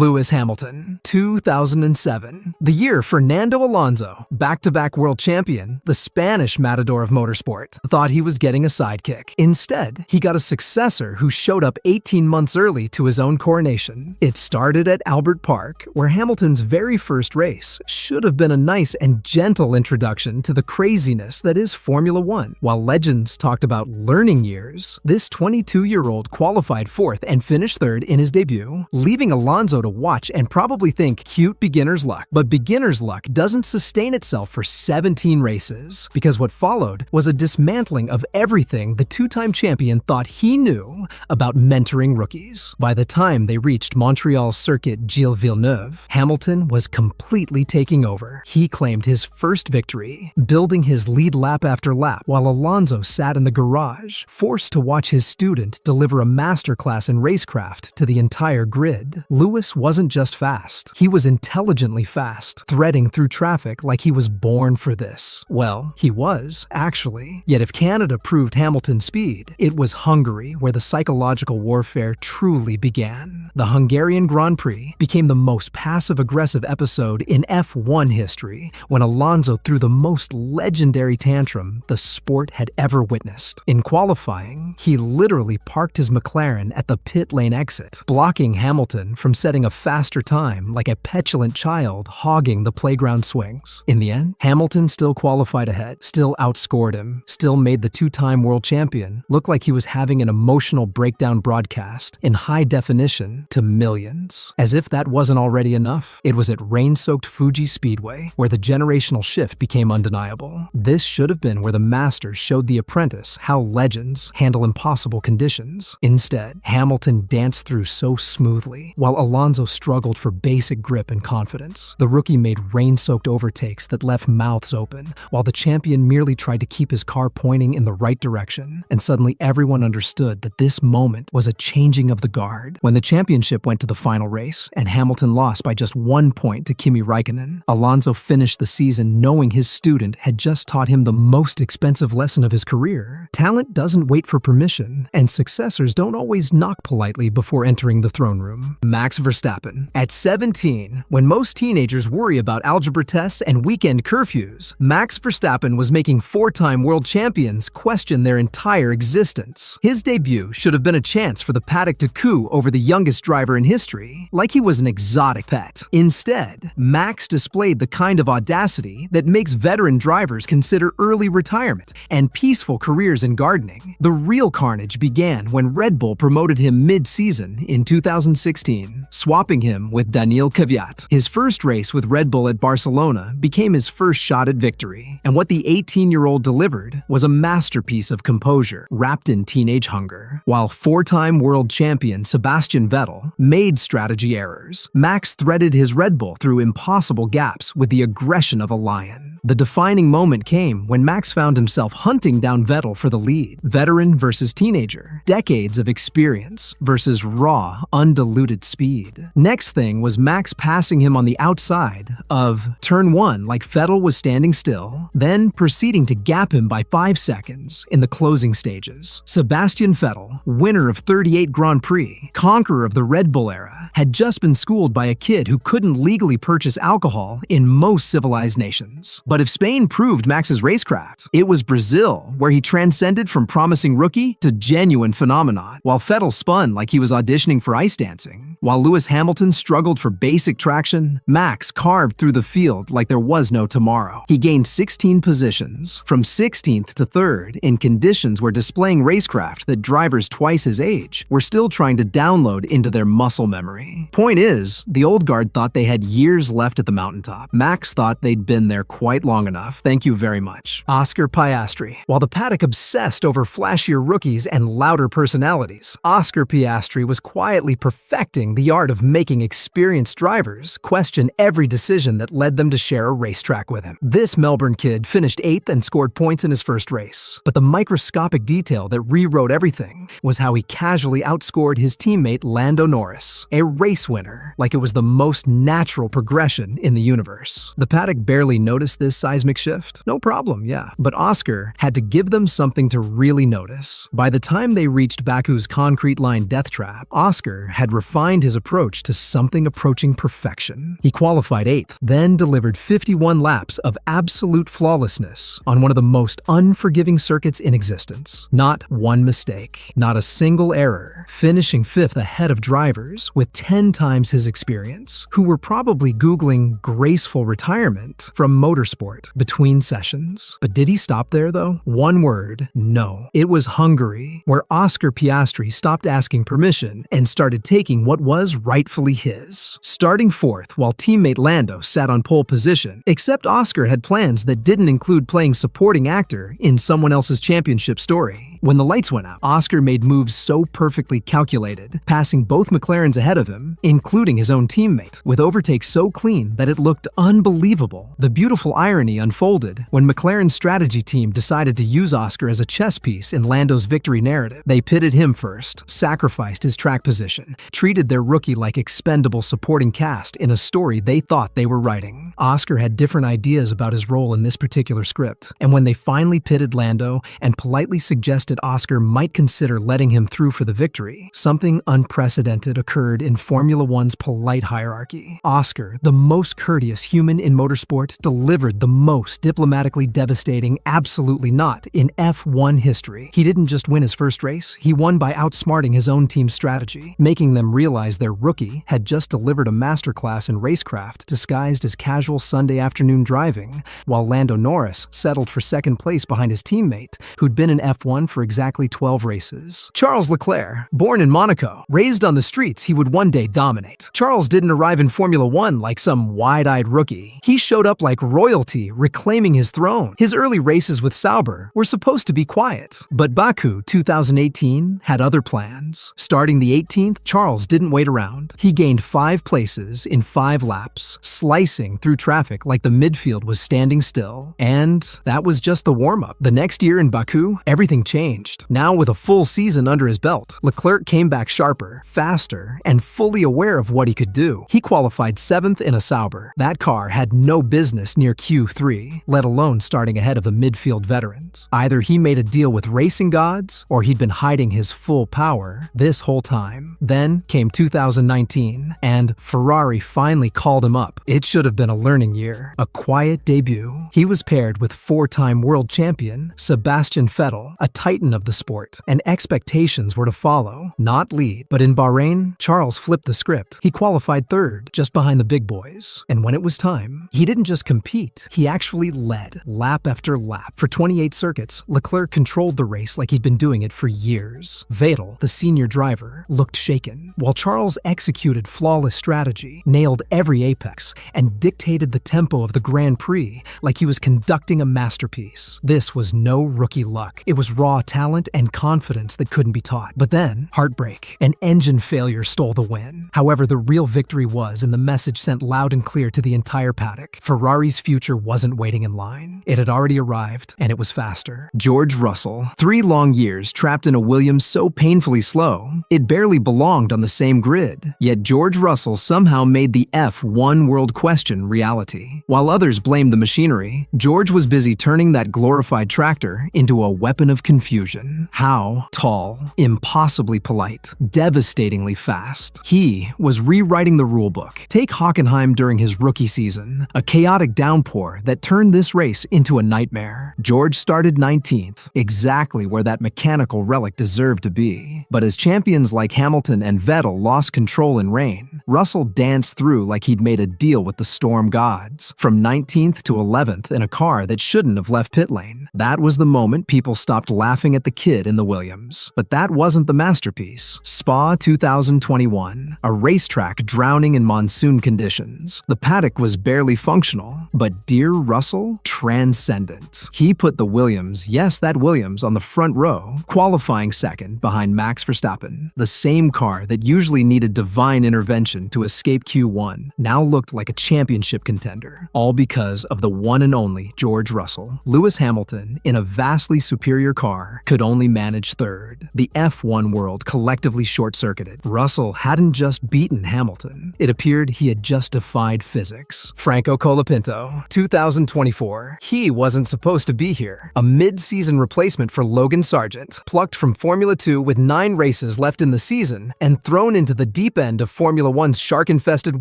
Lewis Hamilton, 2007. The year Fernando Alonso, back-to-back world champion, the Spanish matador of motorsport, thought he was getting a sidekick. Instead, he got a successor who showed up 18 months early to his own coronation. It started at Albert Park, where Hamilton's very first race should have been a nice and gentle introduction to the craziness that is Formula One. While legends talked about learning years, this 22-year-old qualified fourth and finished third in his debut, leaving Alonso to watch and probably think cute beginner's luck. But beginner's luck doesn't sustain itself for 17 races, because what followed was a dismantling of everything the two-time champion thought he knew about mentoring rookies. By the time they reached Montreal's circuit Gilles Villeneuve, Hamilton was completely taking over. He claimed his first victory, building his lead lap after lap, while Alonso sat in the garage, forced to watch his student deliver a masterclass in racecraft to the entire grid. Lewis wasn't just fast, he was intelligently fast, threading through traffic like he was born for this. Well, he was, actually. Yet if Canada proved Hamilton's speed, it was Hungary where the psychological warfare truly began. The Hungarian Grand Prix became the most passive-aggressive episode in F1 history when Alonso threw the most legendary tantrum the sport had ever witnessed. In qualifying, he literally parked his McLaren at the pit lane exit, blocking Hamilton from setting a faster time like a petulant child hogging the playground swings. In the end, Hamilton still qualified ahead, still outscored him, still made the two-time world champion look like he was having an emotional breakdown broadcast in high definition to millions. As if that wasn't already enough, it was at rain-soaked Fuji Speedway where the generational shift became undeniable. This should have been where the master showed the apprentice how legends handle impossible conditions. Instead, Hamilton danced through so smoothly, while Alonso struggled for basic grip and confidence. The rookie made rain-soaked overtakes that left mouths open, while the champion merely tried to keep his car pointing in the right direction. And suddenly everyone understood that this moment was a changing of the guard. When the championship went to the final race, and Hamilton lost by just 1 point to Kimi Räikkönen, Alonso finished the season knowing his student had just taught him the most expensive lesson of his career. Talent doesn't wait for permission, and successors don't always knock politely before entering the throne room. Max Verstappen. At 17, when most teenagers worry about algebra tests and weekend curfews, Max Verstappen was making four-time world champions question their entire existence. His debut should have been a chance for the paddock to coo over the youngest driver in history, like he was an exotic pet. Instead, Max displayed the kind of audacity that makes veteran drivers consider early retirement and peaceful careers in gardening. The real carnage began when Red Bull promoted him mid-season in 2016, swapping him with Daniil Kvyat. His first race with Red Bull at Barcelona became his first shot at victory, and what the 18-year-old delivered was a masterpiece of composure wrapped in teenage hunger. While four-time world champion Sebastian Vettel made strategy errors, Max threaded his Red Bull through impossible gaps with the aggression of a lion. The defining moment came when Max found himself hunting down Vettel for the lead. Veteran versus teenager. Decades of experience versus raw, undiluted speed. Next thing was Max passing him on the outside of turn 1 like Vettel was standing still, then proceeding to gap him by 5 seconds in the closing stages. Sebastian Vettel, winner of 38 Grand Prix, conqueror of the Red Bull era, had just been schooled by a kid who couldn't legally purchase alcohol in most civilized nations. But if Spain proved Max's racecraft, it was Brazil, where he transcended from promising rookie to genuine phenomenon. While Vettel spun like he was auditioning for ice dancing, while Lewis Hamilton struggled for basic traction, Max carved through the field like there was no tomorrow. He gained 16 positions, from 16th to 3rd, in conditions where displaying racecraft that drivers twice his age were still trying to download into their muscle memory. Point is, the old guard thought they had years left at the mountaintop. Max thought they'd been there quite long enough. Thank you very much. Oscar Piastri. While the paddock obsessed over flashier rookies and louder personalities, Oscar Piastri was quietly perfecting the art of making experienced drivers question every decision that led them to share a racetrack with him. This Melbourne kid finished 8th and scored points in his first race. But the microscopic detail that rewrote everything was how he casually outscored his teammate Lando Norris, a race winner, like it was the most natural progression in the universe. The paddock barely noticed this this seismic shift? No problem, yeah. But Oscar had to give them something to really notice. By the time they reached Baku's concrete-lined death trap, Oscar had refined his approach to something approaching perfection. He qualified 8th, then delivered 51 laps of absolute flawlessness on one of the most unforgiving circuits in existence. Not one mistake, not a single error, finishing 5th ahead of drivers with 10 times his experience, who were probably Googling graceful retirement from motorsport between sessions. But did he stop there, though? One word: no. It was Hungary, where Oscar Piastri stopped asking permission and started taking what was rightfully his. Starting 4th while teammate Lando sat on pole position, except Oscar had plans that didn't include playing supporting actor in someone else's championship story. When the lights went out, Oscar made moves so perfectly calculated, passing both McLarens ahead of him, including his own teammate, with overtakes so clean that it looked unbelievable. The beautiful irony unfolded when McLaren's strategy team decided to use Oscar as a chess piece in Lando's victory narrative. They pitted him first, sacrificed his track position, treated their rookie like expendable supporting cast in a story they thought they were writing. Oscar had different ideas about his role in this particular script, and when they finally pitted Lando and politely suggested Oscar might consider letting him through for the victory, something unprecedented occurred in Formula One's polite hierarchy. Oscar, the most courteous human in motorsport, delivered the most diplomatically devastating absolutely not in F1 history. He didn't just win his first race, he won by outsmarting his own team's strategy, making them realize their rookie had just delivered a masterclass in racecraft disguised as casual Sunday afternoon driving, while Lando Norris settled for second place behind his teammate, who'd been in F1 for exactly 12 races. Charles Leclerc, born in Monaco, raised on the streets he would one day dominate. Charles didn't arrive in Formula One like some wide-eyed rookie. He showed up like royalty, reclaiming his throne. His early races with Sauber were supposed to be quiet, but Baku 2018 had other plans. Starting the 18th, Charles didn't wait around. He gained 5 places in 5 laps, slicing through traffic like the midfield was standing still. And that was just the warm-up. The next year in Baku, everything changed. Now with a full season under his belt, Leclerc came back sharper, faster, and fully aware of what he could do. He qualified 7th in a Sauber. That car had no business near Q3, let alone starting ahead of the midfield veterans. Either he made a deal with racing gods, or he'd been hiding his full power this whole time. Then came 2019, and Ferrari finally called him up. It should have been a learning year, a quiet debut. He was paired with 4-time world champion Sebastian Vettel, a titan of the sport, and expectations were to follow, not lead. But in Bahrain, Charles flipped the script. He qualified 3rd, just behind the big boys. And when it was time, he didn't just compete, he actually led, lap after lap. For 28 circuits, Leclerc controlled the race like he'd been doing it for years. Vettel, the senior driver, looked shaken, while Charles executed flawless strategy, nailed every apex, and dictated the tempo of the Grand Prix like he was conducting a masterpiece. This was no rookie luck. It was raw talent and confidence that couldn't be taught. But then, heartbreak. An engine failure stole the win. However, the real victory was in the message sent loud and clear to the entire paddock. Ferrari's future wasn't waiting in line. It had already arrived, and it was faster. George Russell. 3 long years trapped in a Williams so painfully slow, it barely belonged on the same grid. Yet George Russell somehow made the F1 world question reality. While others blamed the machinery, George was busy turning that glorified tractor into a weapon of confusion. How tall, impossibly polite, devastatingly fast. He was rewriting the rulebook. Take Hockenheim during his rookie season, a chaotic downpour that turned this race into a nightmare. George started 19th, exactly where that mechanical relic deserved to be. But as champions like Hamilton and Vettel lost control in rain, Russell danced through like he'd made a deal with the storm gods. From 19th to 11th in a car that shouldn't have left pit lane. That was the moment people stopped laughing at the kid in the Williams. But that wasn't the masterpiece. Spa 2021, a racetrack drowning in monsoon conditions. The paddock was barely functional, but dear Russell, transcendent. He put the Williams, yes, that Williams, on the front row, qualifying 2nd behind Max Verstappen. The same car that usually needed divine intervention to escape Q1 now looked like a championship contender, all because of the one and only George Russell. Lewis Hamilton, in a vastly superior car, could only manage 3rd. The F1 world collectively short-circuited. Russell hadn't just beaten Hamilton. It appeared he had just defied physics. Franco Colapinto, 2024. He wasn't supposed to be here. A mid-season replacement for Logan Sargent, plucked from Formula 2 with 9 races left in the season and thrown into the deep end of Formula 1's shark-infested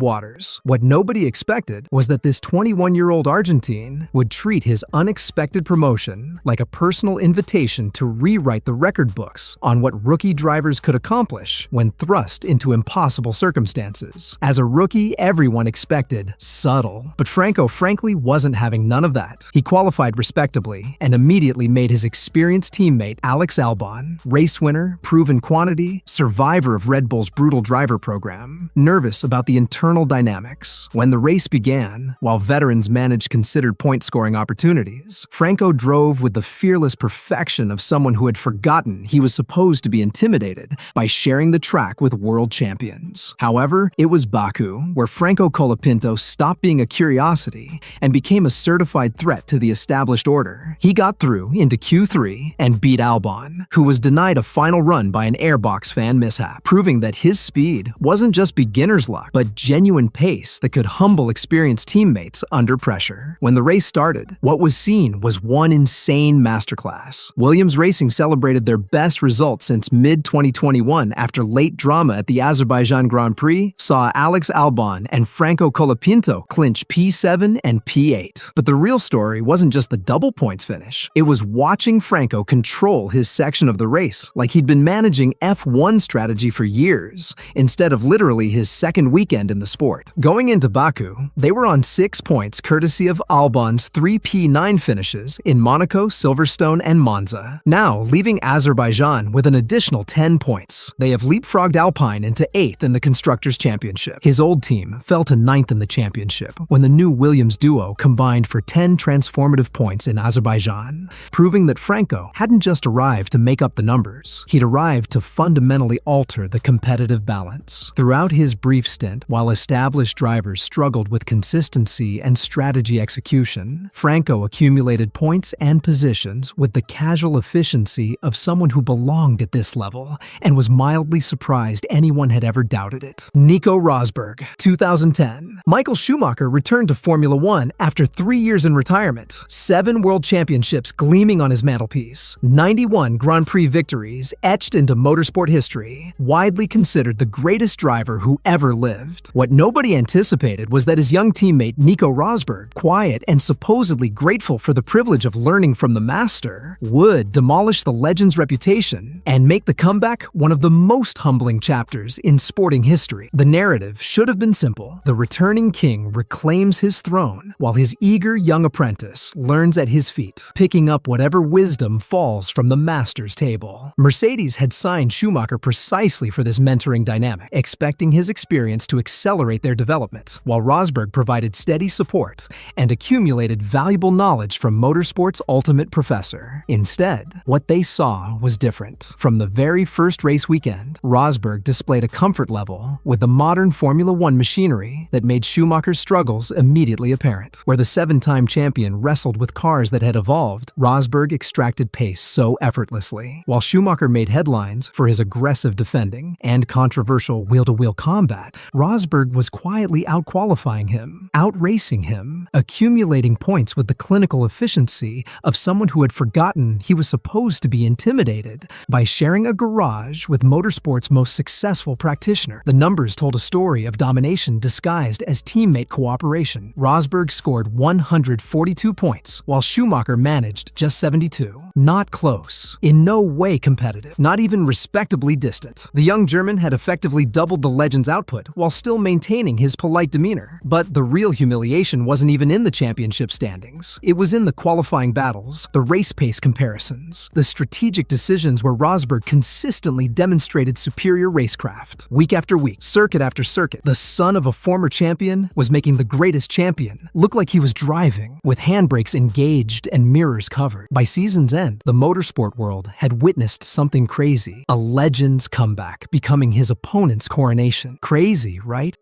waters. What nobody expected was that this 21-year-old Argentine would treat his unexpected promotion like a personal invitation to rewrite the record books on what rookie drivers could accomplish when thrust into impossible circumstances. As a rookie, everyone expected subtle, but Franco frankly wasn't having none of that. He qualified respectably and immediately made his experienced teammate Alex Albon, race winner, proven quantity, survivor of Red Bull's brutal driver program, nervous about the internal dynamics. When the race began, while veterans managed considered point-scoring opportunities, Franco drove with the fearless perfection of someone who had forgotten he was supposed to be intimidated by sharing the track with world champions. However, it was Baku where Franco Colapinto stopped being a curiosity and became a certified threat to the established order. He got through into Q3 and beat Albon, who was denied a final run by an airbox fan mishap, proving that his speed wasn't just beginner's luck, but genuine pace that could humble experienced teammates under pressure. When the race started, what was seen was one insane masterclass. Williams Racing celebrated their best result since mid-2021 after late drama at the Azerbaijan Grand Prix saw Alex Albon and Franco Colapinto clinch P7 and P8. But the real story wasn't just the double points finish. It was watching Franco control his section of the race like he'd been managing F1 strategy for years, instead of literally his second weekend in the sport. Going into Baku, they were on 6 points courtesy of Albon's 3 P9 finishes in Monaco, Silverstone, and Monza. Now, leaving Azerbaijan with an additional 10 points, they have leapfrogged Alpine into 8th in the Constructors' Championship. His old team fell to 9th in the championship when the new Williams duo combined for 10 transformative points in Azerbaijan, proving that Franco hadn't just arrived to make up the numbers. He'd arrived to fundamentally alter the competitive balance. Throughout his brief stint, while established drivers struggled with consistency and strategy execution, Franco accumulated points and positions with the casual efficiency of someone who belonged at this level and was mildly surprised anyone had ever doubted it. Nico Rosberg, 2010. Michael Schumacher returned to Formula 1 after 3 years in retirement, 7 world championships gleaming on his mantelpiece, 91 Grand Prix victories etched into motorsport history, widely considered the greatest driver who ever lived. What nobody anticipated was that his young teammate Nico Rosberg, quiet and supposedly grateful for the privilege of learning from the master, would demolish the legend's reputation and make the comeback one of the most humbling chapters in sporting history. The narrative should have been simple. The returning king reclaims his throne while his eager young apprentice learns at his feet, picking up whatever wisdom falls from the master's table. Mercedes had signed Schumacher precisely for this mentoring dynamic, expecting his experience to accelerate their development, while Rosberg provided steady support and accumulated valuable knowledge from motorsport's ultimate professor. Instead, what they saw was different. From the very first race weekend, Rosberg displayed a comfort level with the modern Formula 1 machinery that made Schumacher's struggles immediately apparent. Where the 7-time champion wrestled with cars that had evolved, Rosberg extracted pace so effortlessly. While Schumacher made headlines for his aggressive defending and controversial wheel-to-wheel combat, Rosberg was quietly outqualifying him, outracing him, accumulating points with the clinical efficiency of someone who had forgotten he was supposed to be intimidated by sharing a garage with motorsport's most successful practitioner. The numbers told a story of domination disguised as teammate cooperation. Rosberg scored 142 points, while Schumacher managed just 72. Not close. In no way competitive. Not even respectably distant. The young German had effectively doubled the legend's output while still maintaining his polite demeanor. But the real humiliation wasn't even in the championship standings. It was in the qualifying battles, the race pace comparisons, the strategic decisions where Rosberg consistently demonstrated superior racecraft. Week after week, circuit after circuit, the son of a former champion was making the greatest champion look like he was driving, with handbrakes engaged and mirrors covered. By season's end, the motorsport world had witnessed something crazy. A legend's comeback, becoming his opponent's coronation. Crazy, right?